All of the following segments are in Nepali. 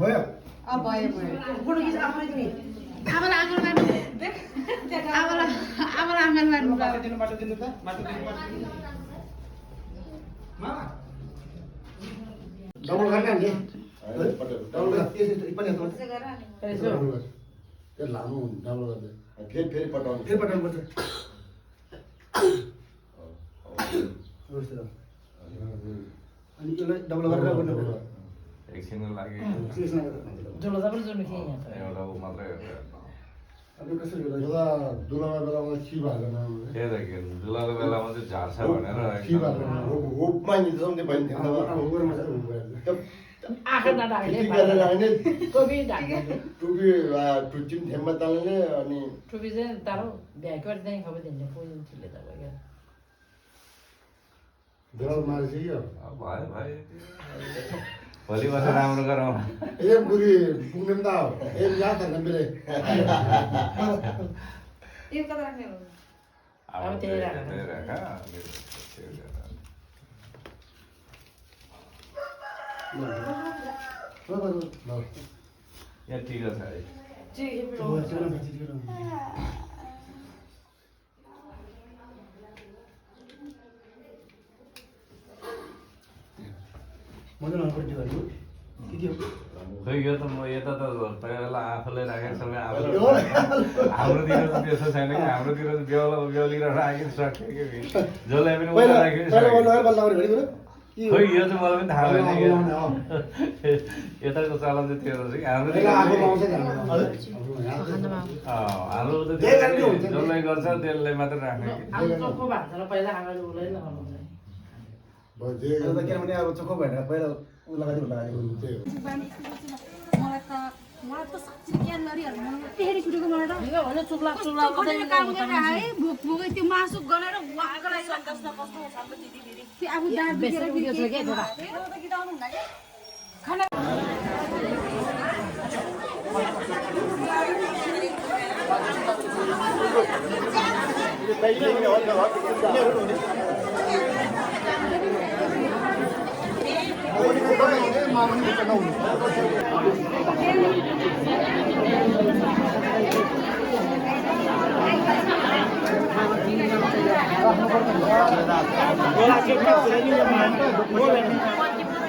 भयो अब भयो फोटो खिच आफै पनि आमालाई आँगन मार्नु आमालाई आँगन मार्नु माटो दिनु त माटो दिनु मामा डबल गर्ने नि डबल यसरी पनि त्यसै गर त्यो लामो डबल गर्दै फेरि पटाउनु फेरि पठाउनु पर्छ अनि यसलाई डबल गरेर गर्नु पर्छ एकछिनको लागि जोलो पनि जोड्नु थियो यहाँ एउटा ऊ मात्रै अब यो कसरी गर्दा एउटा दुलामा बेलामा खी भालेन त्यही त के दुलाको बेलामा चाहिँ झार्छ भनेर खी भालेन होपमा नि जम्दै भयो नि आँखा नडाल्ने टोपी ढाक्ने टुपी टुच्चिम थेममा ताल्ने अनि टोपी चाहिँ तारो भ्याकेट चाहिँ खबर दिने पुगिन थिले त भयो बेला मारेछ कि भयो भयो भोलि बसेर राम्रो गरौँ ए बुढी पुग्ने पनि त हो ए यहाँ त मेरे यो कता राख्ने हो अब त्यही राख यहाँ ठिक छ है खै यो त म यता त पहिला आफूले राखेको सबै आफूले हाम्रोतिर त त्यस्तो छैन कि हाम्रोतिर त बेहुलीतिर राखेको सक्यो कि जसलाई पनि उता राखेको खै यो चाहिँ मलाई पनि थाहा भएन यताको चलन चाहिँ त्यो रहेछ कि हाम्रोतिर हाम्रो त जसलाई गर्छ त्यसलाई मात्रै राख्ने कि चोखो भान्सालाई पहिला आँगन उसलाई लगाउनु किनभने अब चोखो भएर पहिला उ लगाइदिनु मलाई त साँच्चै ज्ञान गरिहाल्नु त्यसरी छुटेको मलाई त भने चुक्ला काम गरेर है भोक भोकै त्यो मासु गलेर वाको लागि कस्तो कस्तो छ दिदी फेरि त्यो आफू दाँत दुखेर उयो छ के छोरा त गिटाउनु हुँदा के खाना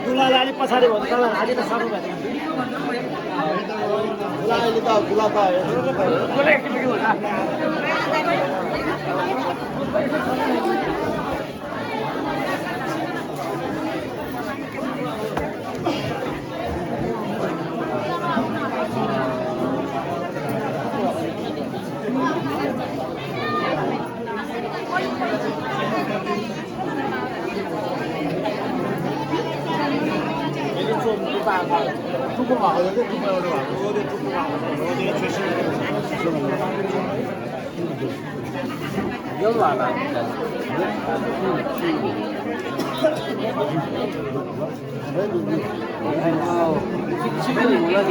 दुलाले अलिक पछाडि भयो त हाली त साह्रो भयो दुला अहिले त दुला त 투구 막아야 돼. 투구로 막아. 어디 투구 막아. 어디 최신. 여기 와라. 지금이 몰라도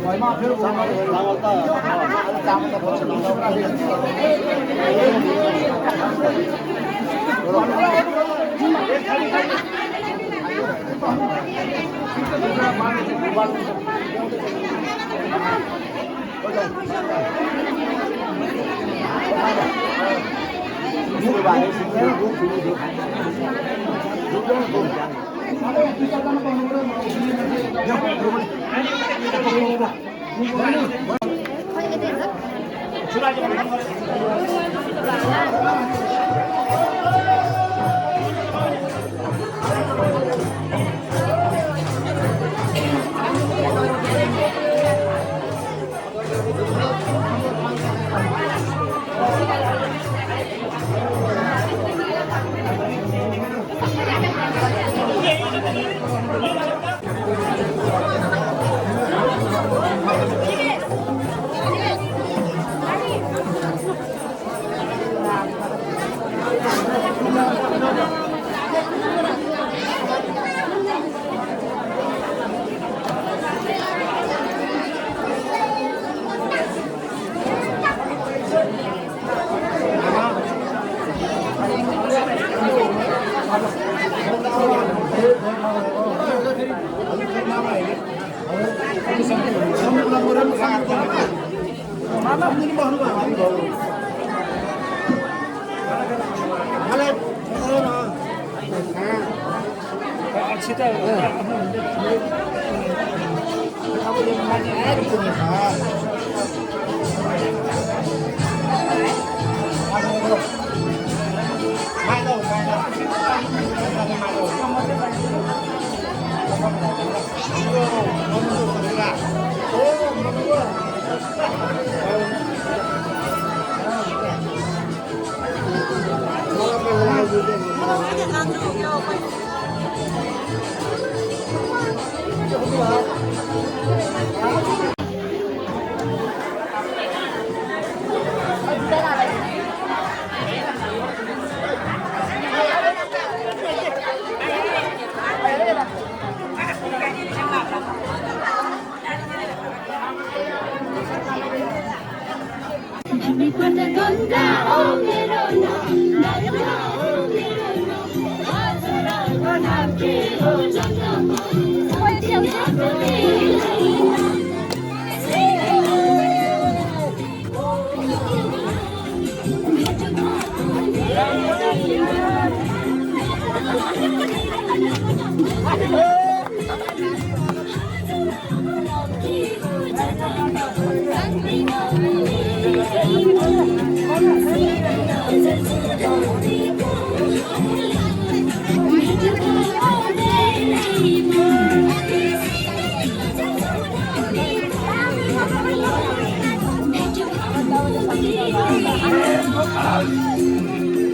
얼마 별로 나왔다. 나왔다 버쳐 나왔다.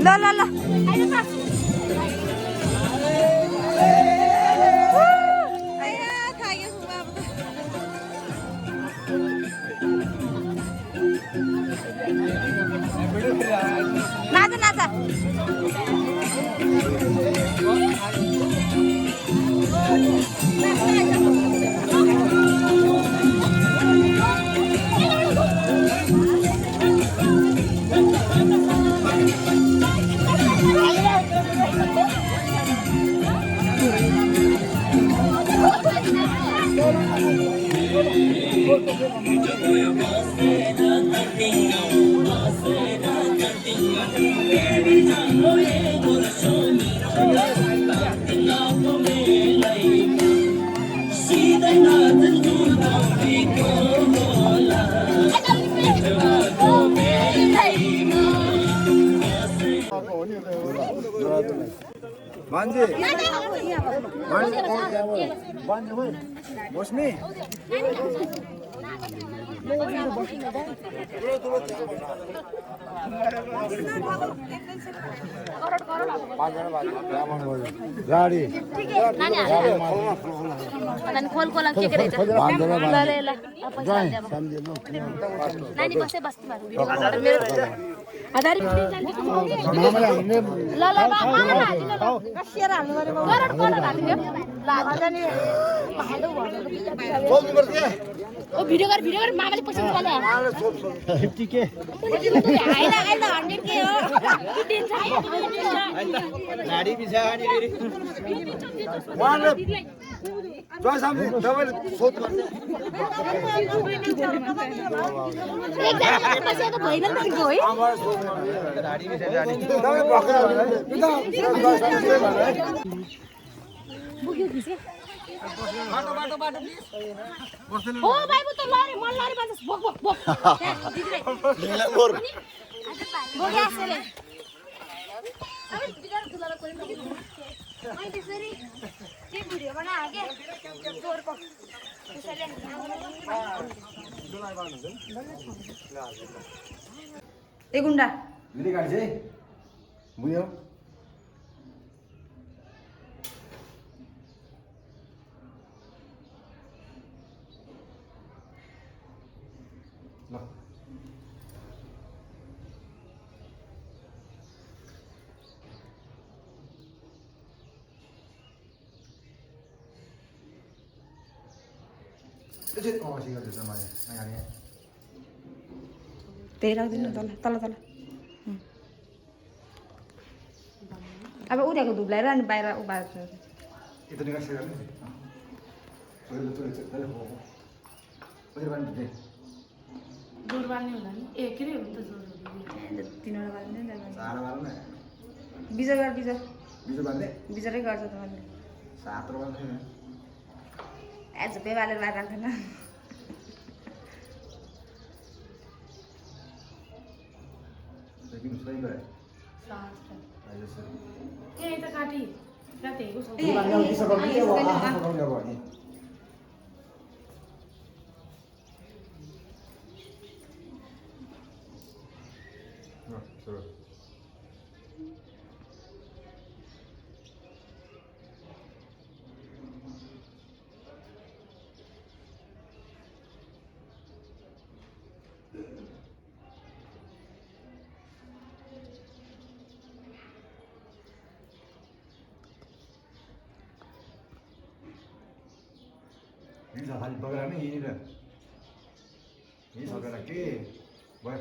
ल ल ल नाचा नाचा मान्छे बस्ने गाडी खोल खोल के रहेछ नानी बसे बस्ती आधार ल ल कसिएर हाल्नु पर्यो करोड करोड हाल्दियो ओ भिडियो गर मामाले पैसा निकाल्यो 50 के हैन हैन 100 के हो कि दिन्छ गाडी बिछा अनि फेरि उहाँले जय सामने तपाईले सोच गर्छ एकजना पैसा त भएन नि त है गाडी बिछा गाडी तपाईँ भक्का बुग्यो खिसे बाटो प्लिज ओ भाइ बुत लरे मन लरे भन्छस् बोक बोक बोक ढिला मोर बोक्या सेले अब बिचार गुलाला कोइ पनि अनि त्यसरी के भिडियो बना के जोरको त्यसरी ए गुण्डा मिली गाडी चाहिँ बुझ्यौ ल त्यही अवश्य गर्दैछ मैले यहाँ त्यही राख्दिनु तल तल तल अब उठाएको धुप्लाएर अनि बाहिर उभार्छ itu dengan saya ni. Betul betul betul. Betul betul. जोर बाल्ने होला नि ए के रे हो त जोर तिनवटा बाल्ने नि त चार बार न बिजर गर बिजर बिजो बाँध्दै बिजरै गर्छ तपाईँले सात बार थिएन एज पे बालेर बाहिर राख्दैन लेकिन सही गरे सात आज से ए त काटी रातेको छ ये बांधने वाली सब करनी है वो आहा पकड़ लगा नहीं ये साल बगरा नहीं ये ना ये सकेला के भयो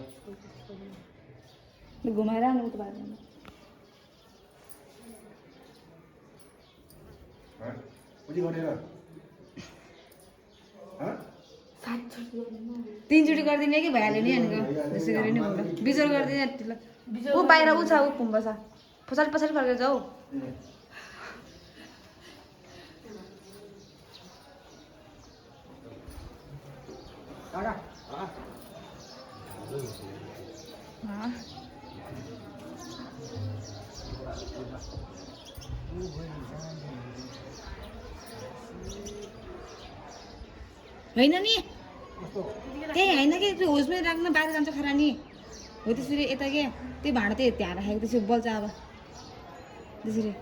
घुमाएर आउनु त बाहिर हैं उजी गरेर हैं तीनचोटि गरिदिने कि भइहाल्यो नि भनेको त्यसै गरी नि भयो बिजर गरिदिने ऊ बाहिर ऊ छ ऊ कुम्भ छ पछाडि पछाडि फर्केर जाऊ आगा होइन नि त्यही होइन कि त्यो होसमै राख्न बाहिर जान्छ खरा नि हो त्यसरी यता के त्यो भाँडा त्यही त्यहाँ राखेको त्यसरी बल्छ अब त्यसरी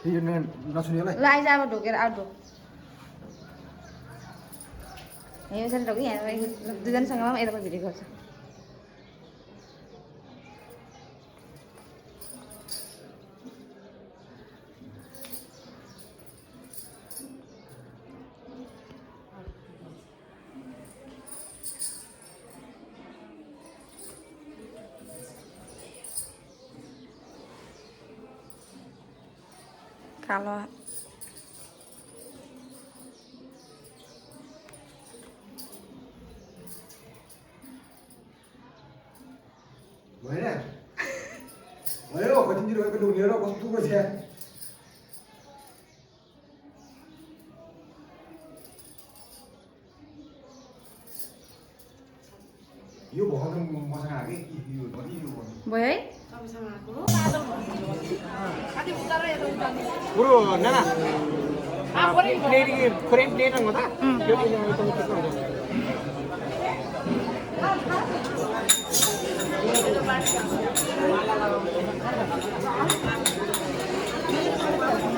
ये नसुनिएला ल आइज अब ढोकेर आउट ढोक यहाँ चाहिँ ढोक यहाँ दुईजनासँग पनि यताको भिडियो गर्छ कालो भएन भयो कतितिर गएको डुलेर कस्तो छ यो भएर मसँग आके यो पनि यो भयो है सबैसँग आएको हो बादल कति उतार यता उतार्ने पुरो नाना फ्रेम प्लेट हुँदा त्यो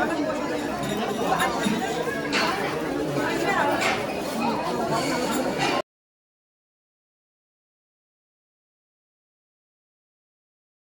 Thank you.